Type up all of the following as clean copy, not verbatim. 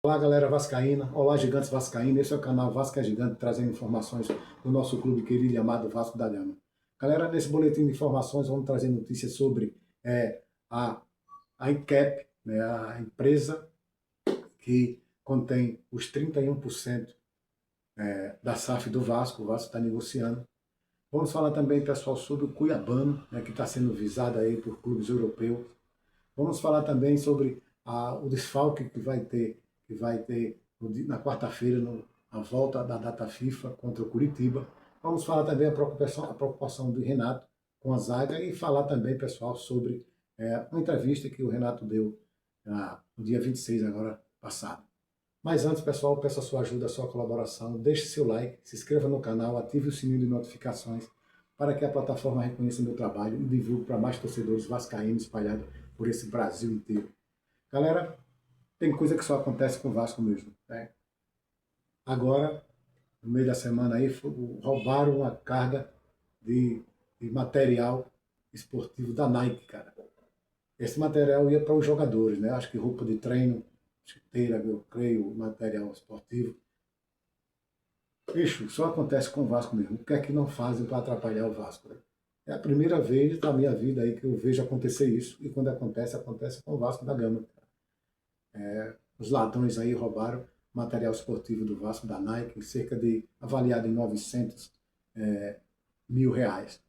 Olá, galera vascaína, olá, gigantes vascaínos, esse é o canal Vasco é Gigante, trazendo informações do nosso clube querido e amado Vasco da Gama. Galera, nesse boletim de informações vamos trazer notícias sobre a, a INCAP, né, a empresa que contém os 31% da SAF do Vasco. O Vasco está negociando. Vamos falar também, pessoal, sobre o Cuiabano, né, que está sendo visado aí por clubes europeus. Vamos falar também sobre o desfalque que vai ter na quarta-feira, a volta da data FIFA contra o Curitiba. Vamos falar também a preocupação do Renato com a zaga e falar também, pessoal, sobre uma entrevista que o Renato deu no dia 26 agora passado. Mas antes, pessoal, peço a sua ajuda, a sua colaboração. Deixe seu like, se inscreva no canal, ative o sininho de notificações para que a plataforma reconheça meu trabalho e divulgue para mais torcedores vascaínos espalhados por esse Brasil inteiro. Galera, tem coisa que só acontece com o Vasco mesmo, né? Agora, no meio da semana aí, roubaram uma carga de material esportivo da Nike, cara. Esse material ia para os jogadores, né? Acho que roupa de treino, chuteira, eu creio, material esportivo. Bicho, só acontece com o Vasco mesmo. O que é que não fazem para atrapalhar o Vasco, né? É a primeira vez da minha vida aí que eu vejo acontecer isso. E quando acontece, acontece com o Vasco da Gama. Os ladrões aí roubaram material esportivo do Vasco, da Nike, avaliado em 900 mil reais.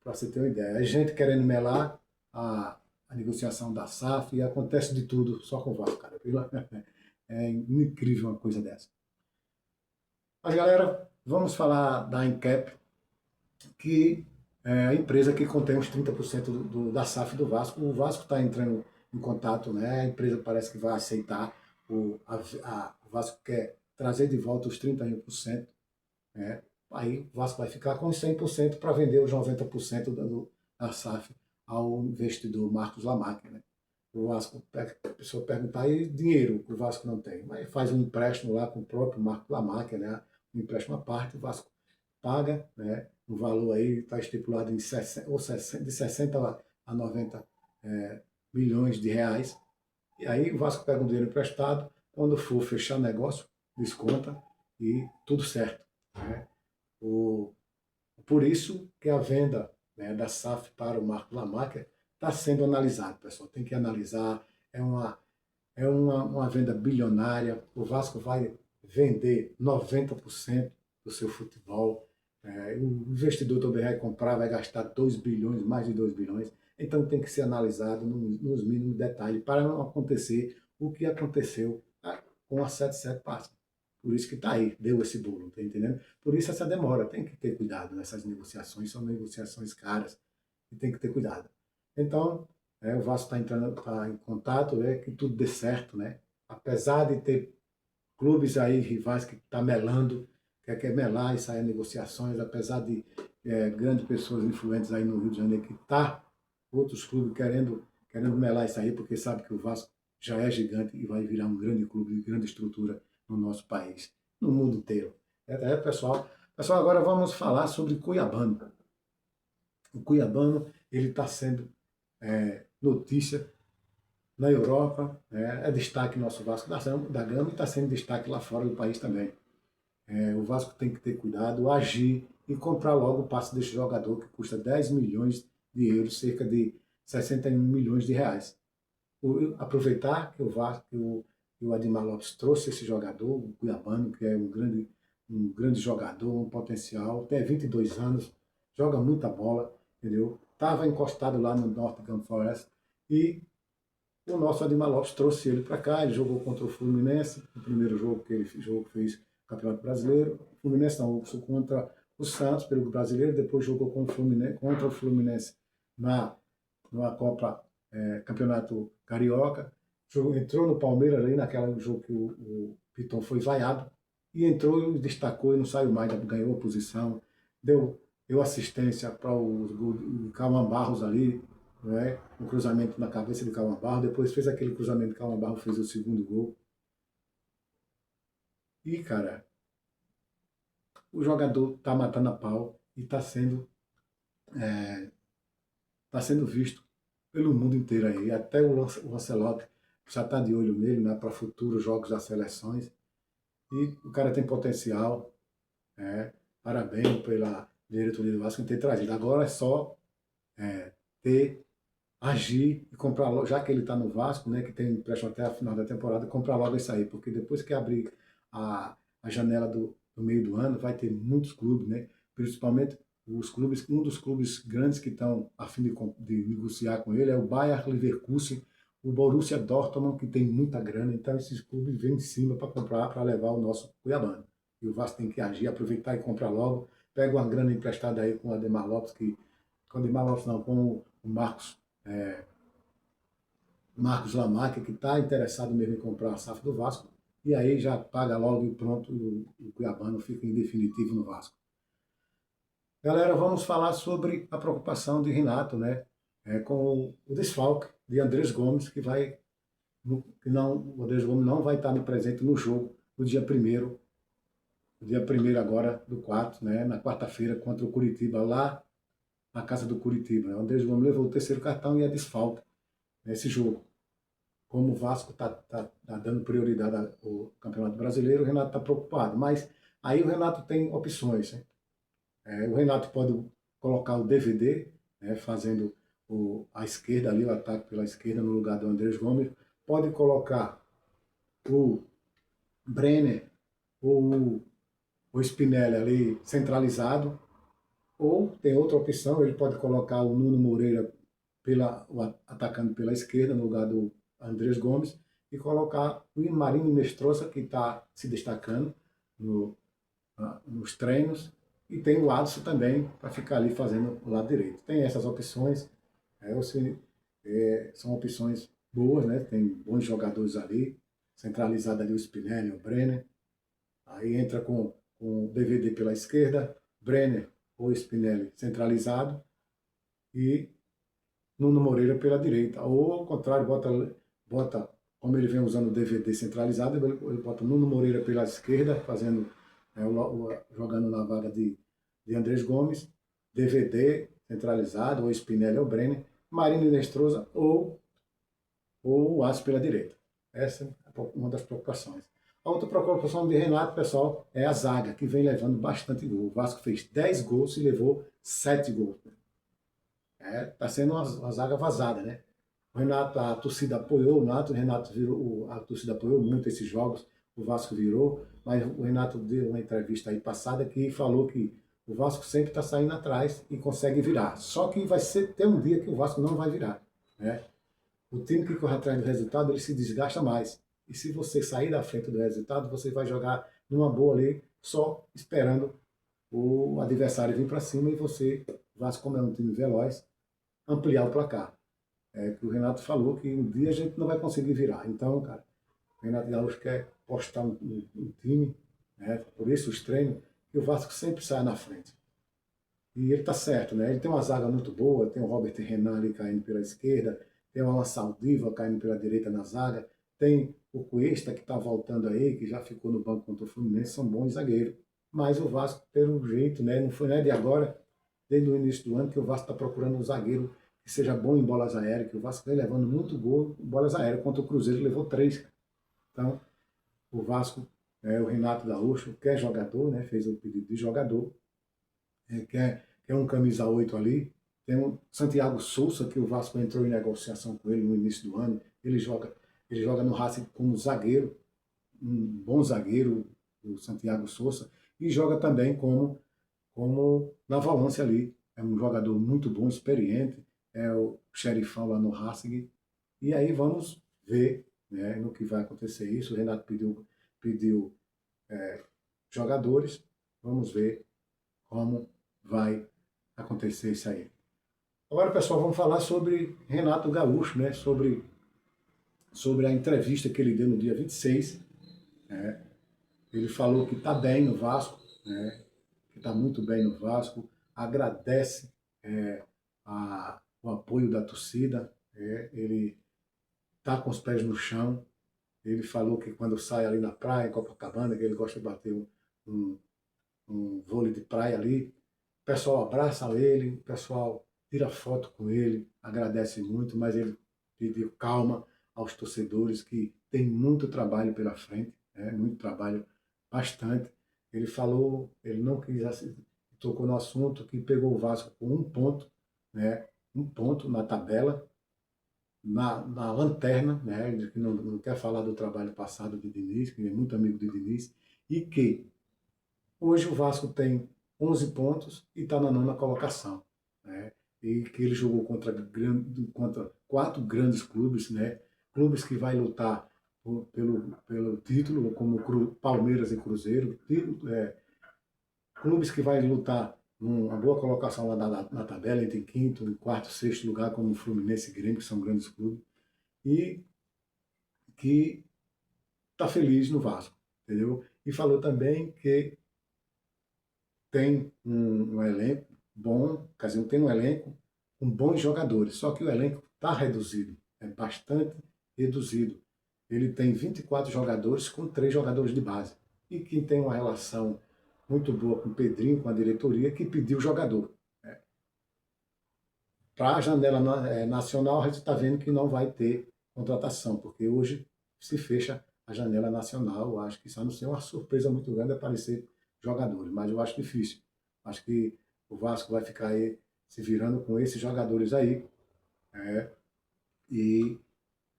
Para você ter uma ideia. É gente querendo melar a negociação da SAF e acontece de tudo só com o Vasco, cara. É incrível uma coisa dessa. Mas, galera, vamos falar da Incap, que é a empresa que contém os 30% da SAF do Vasco. O Vasco está entrando em contato, né? A empresa parece que vai aceitar. O Vasco quer trazer de volta os 31%. Né? Aí o Vasco vai ficar com os 100% para vender os 90% da SAF ao investidor Marcos Lamarck. Né? O Vasco, a pessoa perguntar, aí dinheiro que o Vasco não tem, mas faz um empréstimo lá com o próprio Marcos Lamarck, né? Um empréstimo à parte, o Vasco paga, né? O valor aí está estipulado em 60, de 60 a 90 milhões de reais. E aí o Vasco pega um dinheiro emprestado, quando for fechar negócio, desconta e tudo certo. Né? Por isso que a venda, né, da SAF para o Marco Lamarca está sendo analisada, pessoal. Tem que analisar. É uma venda bilionária. O Vasco vai vender 90% do seu futebol. O investidor também vai comprar, vai gastar 2 bilhões, mais de 2 bilhões. Então tem que ser analisado nos mínimos detalhes para não acontecer o que aconteceu com a 77 Passa. Por isso que está aí, deu esse bolo, tá entendendo? Por isso essa demora, tem que ter cuidado nessas negociações, são negociações caras e tem que ter cuidado. Então, o Vasco está em contato, que tudo dê certo, né? Apesar de ter clubes aí, rivais que estão melando, quer melar e sair negociações, apesar de grandes pessoas influentes aí no Rio de Janeiro que tá outros clubes querendo melar isso aí, porque sabe que o Vasco já é gigante e vai virar um grande clube, de grande estrutura no nosso país, no mundo inteiro. Pessoal. Pessoal, agora vamos falar sobre Cuiabano. O Cuiabano, ele está sendo notícia na Europa, é destaque nosso Vasco da Gama e está sendo destaque lá fora do país também. O Vasco tem que ter cuidado, agir e comprar logo o passe desse jogador que custa 10 milhões de euros, cerca de 61 milhões de reais. Aproveitar que o Vasco, que o Ademar Lopes trouxe esse jogador, o Cuiabano, que é um grande jogador, um potencial, tem 22 anos, joga muita bola, entendeu? Estava encostado lá no Nottingham Forest e o nosso Ademar Lopes trouxe ele para cá, ele jogou contra o Fluminense, o primeiro jogo que ele fez Campeonato Brasileiro, o Fluminense não, contra o Santos pelo Brasileiro, depois jogou contra o Fluminense numa Copa Campeonato Carioca, entrou no Palmeiras ali naquele jogo que o Piton foi vaiado, e entrou, destacou e não saiu mais, ganhou a posição, deu assistência para o Calma Barros ali, né? Um cruzamento na cabeça de Calma Barros, depois fez aquele cruzamento de Calma Barros, fez o segundo gol. E, cara, o jogador tá matando a pau e tá sendo visto pelo mundo inteiro aí. Até o Lancelotti já está de olho nele, né, para futuros jogos das seleções. E o cara tem potencial. Parabéns pela diretoria do Vasco em ter trazido. Agora é só ter, agir e comprar logo, já que ele está no Vasco, né, que tem empréstimo até a final da temporada, comprar logo isso aí, porque depois que abrir a janela do meio do ano, vai ter muitos clubes, né, principalmente os clubes, um dos clubes grandes que estão a fim de negociar com ele é o Bayer Leverkusen, o Borussia Dortmund, que tem muita grana, então esses clubes vêm em cima para comprar, para levar o nosso Cuiabano. E o Vasco tem que agir, aproveitar e comprar logo, pega uma grana emprestada aí com o Ademar Lopes, com o Ademar Lopes não, com o Marcos Lamarca, que está interessado mesmo em comprar a SAF do Vasco, e aí já paga logo e pronto, o Cuiabano fica em definitivo no Vasco. Galera, vamos falar sobre a preocupação de Renato, né? Com o desfalque de Andrés Gomes, que não, o Andrés Gomes não vai estar presente no jogo no dia primeiro agora do 4, né? Na quarta-feira contra o Curitiba, lá na casa do Curitiba. Né? O Andrés Gomes levou o terceiro cartão e é desfalque nesse jogo. Como o Vasco está dando prioridade ao Campeonato Brasileiro, o Renato está preocupado. Mas aí o Renato tem opções. Né? O Renato pode colocar o DVD, né, fazendo a esquerda ali, o ataque pela esquerda no lugar do Andrés Gomes. Pode colocar o Brenner ou o Spinelli ali centralizado. Ou tem outra opção, ele pode colocar o Nuno Moreira atacando pela esquerda no lugar do Andrés Gomes e colocar o Marino Mestroça, que está se destacando nos treinos, e tem o Adson também para ficar ali fazendo o lado direito. Tem essas opções, são opções boas, né? Tem bons jogadores ali, centralizado ali o Spinelli, o Brenner, aí entra com o DVD pela esquerda, Brenner ou Spinelli centralizado e Nuno Moreira pela direita. Ou ao contrário, bota como ele vem usando o DVD centralizado, ele bota Nuno Moreira pela esquerda, fazendo, jogando na vaga de Andrés Gomes, DVD centralizado, ou Spinelli ou Brenner, Marino Nestroza ou o Aço pela direita. Essa é uma das preocupações. A outra preocupação de Renato, pessoal, é a zaga, que vem levando bastante gol. O Vasco fez 10 gols e levou 7 gols. Tá sendo uma zaga vazada, né? O Renato, a torcida apoiou o Renato virou, a torcida apoiou muito esses jogos, o Vasco virou, mas o Renato deu uma entrevista aí passada que falou que o Vasco sempre está saindo atrás e consegue virar. Só que ter um dia que o Vasco não vai virar, né? O time que corre atrás do resultado, ele se desgasta mais. E se você sair da frente do resultado, você vai jogar numa boa ali, só esperando o adversário vir para cima e você, o Vasco, como é um time veloz, ampliar o placar. Que o Renato falou que um dia a gente não vai conseguir virar. Então, cara, o Renato Gaúcho quer postar um time, né, por isso os treinos, que o Vasco sempre sai na frente. E ele está certo, né? Ele tem uma zaga muito boa, tem o Robert Renan ali caindo pela esquerda, tem o Alan Saldiva caindo pela direita na zaga, tem o Cuesta que está voltando aí, que já ficou no banco contra o Fluminense, são bons zagueiros. Mas o Vasco, pelo jeito, né, não foi de agora, desde o início do ano, que o Vasco está procurando um zagueiro que seja bom em bolas aéreas, que o Vasco vem levando muito gol em bolas aéreas, contra o Cruzeiro levou 3. Então, o Vasco, o Renato Gaúcho, quer jogador, né, fez o pedido de jogador, quer um camisa 8 ali. Tem um Santiago Souza, que o Vasco entrou em negociação com ele no início do ano. Ele joga no Racing como zagueiro, um bom zagueiro, o Santiago Souza, e joga também como na volância ali. É um jogador muito bom, experiente, é o xerifão lá no Racing. E aí vamos ver, né, no que vai acontecer isso. O Renato pediu jogadores, vamos ver como vai acontecer isso aí. Agora, pessoal, vamos falar sobre Renato Gaúcho, né? Sobre a entrevista que ele deu no dia 26. Né? Ele falou que está bem no Vasco, né? Que está muito bem no Vasco, agradece o apoio da torcida, ele está com os pés no chão. Ele falou que quando sai ali na praia, em Copacabana, que ele gosta de bater um vôlei de praia ali, o pessoal abraça ele, o pessoal tira foto com ele, agradece muito, mas ele pediu calma, aos torcedores que tem muito trabalho pela frente, né? Muito trabalho, bastante. Ele falou, ele não quis, tocou no assunto que pegou o Vasco com 1 ponto, né? 1 ponto na tabela, na lanterna, né? Ele que não quer falar do trabalho passado de Diniz, que é muito amigo de Diniz, e que hoje o Vasco tem 11 pontos e está na 9ª colocação, né? E que ele jogou contra 4 grandes clubes, né? Clubes que vai lutar pelo título, como Palmeiras e Cruzeiro, clubes que vai lutar uma boa colocação lá na tabela, entre quinto, quarto, sexto lugar, como Fluminense e Grêmio, que são grandes clubes, e que está feliz no Vasco, entendeu? E falou também que tem um elenco bom, quer dizer, tem um elenco com bons jogadores, só que o elenco está reduzido, é bastante reduzido. Ele tem 24 jogadores com 3 jogadores de base. E quem tem uma relação muito boa com o Pedrinho, com a diretoria, que pediu o jogador. Para a janela nacional, a gente está vendo que não vai ter contratação, porque hoje se fecha a janela nacional. Eu acho que isso a não ser uma surpresa muito grande aparecer jogadores, mas eu acho difícil. Acho que o Vasco vai ficar aí se virando com esses jogadores aí, e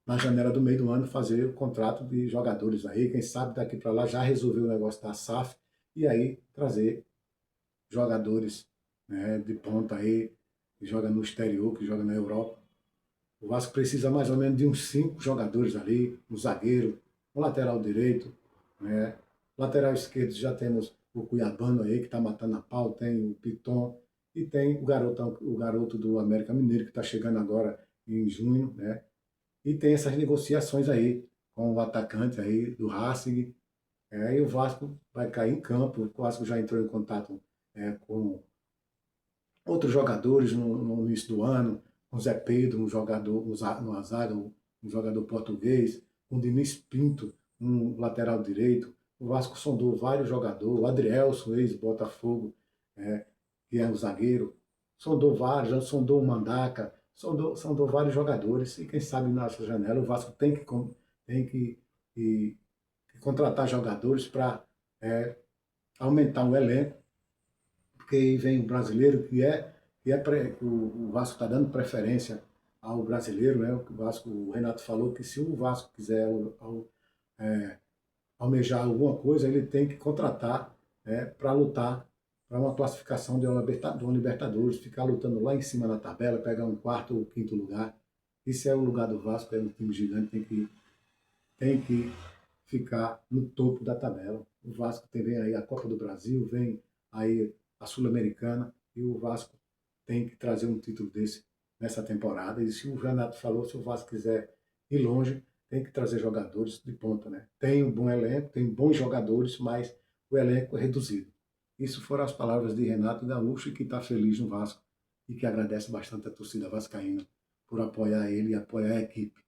na janela do meio do ano fazer o contrato de jogadores aí, quem sabe daqui para lá já resolver o negócio da SAF e aí trazer jogadores, né, de ponta aí, que joga no exterior, que joga na Europa. O Vasco precisa mais ou menos de uns 5 jogadores ali, um zagueiro, um lateral direito, né? Lateral esquerdo já temos o Cuiabano aí, que está matando a pau, tem o Piton, e tem o garoto do América Mineiro, que está chegando agora em junho, né? E tem essas negociações aí com o atacante aí do Racing, e o Vasco vai cair em campo. O Vasco já entrou em contato com outros jogadores no início do ano, com Zé Pedro, um jogador, no zaga, um jogador português, com Diniz Pinto, um lateral direito. O Vasco sondou vários jogadores, o Adrielson, ex-Botafogo, que é um zagueiro, sondou vários, já sondou o Mandaca, sondou vários jogadores, e quem sabe nessa janela o Vasco tem que contratar jogadores para aumentar o elenco, porque aí vem o brasileiro, o Vasco está dando preferência ao brasileiro, né? O Renato falou que se o Vasco quiser almejar alguma coisa, ele tem que contratar, para lutar para uma classificação de uma Libertadores, ficar lutando lá em cima na tabela, pegar um 4º ou 5º lugar. Isso é o lugar do Vasco, é um time gigante, tem que ficar no topo da tabela. O Vasco vem aí a Copa do Brasil, vem aí a Sul-Americana, e o Vasco tem que trazer um título desse nessa temporada. E se o Renato falou, se o Vasco quiser ir longe, tem que trazer jogadores de ponta, né? Tem um bom elenco, tem bons jogadores, mas o elenco é reduzido. Isso foram as palavras de Renato Gaúcho, que está feliz no Vasco e que agradece bastante a torcida vascaína por apoiar ele e apoiar a equipe.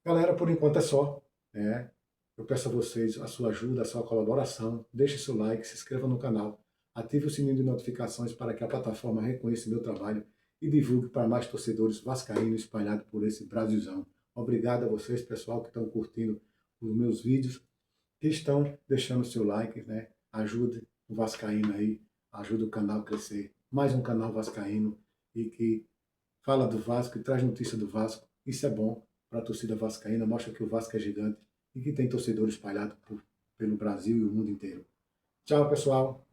Galera, por enquanto é só, né? Eu peço a vocês a sua ajuda, a sua colaboração. Deixe seu like, se inscreva no canal, ative o sininho de notificações para que a plataforma reconheça meu trabalho e divulgue para mais torcedores vascaínos espalhados por esse Brasilzão. Obrigado a vocês, pessoal, que estão curtindo os meus vídeos, que estão deixando seu like, né? Ajude o vascaíno aí, ajude o canal a crescer. Mais um canal vascaíno e que fala do Vasco e traz notícia do Vasco. Isso é bom para a torcida vascaína, mostra que o Vasco é gigante e que tem torcedores espalhados pelo Brasil e o mundo inteiro. Tchau, pessoal!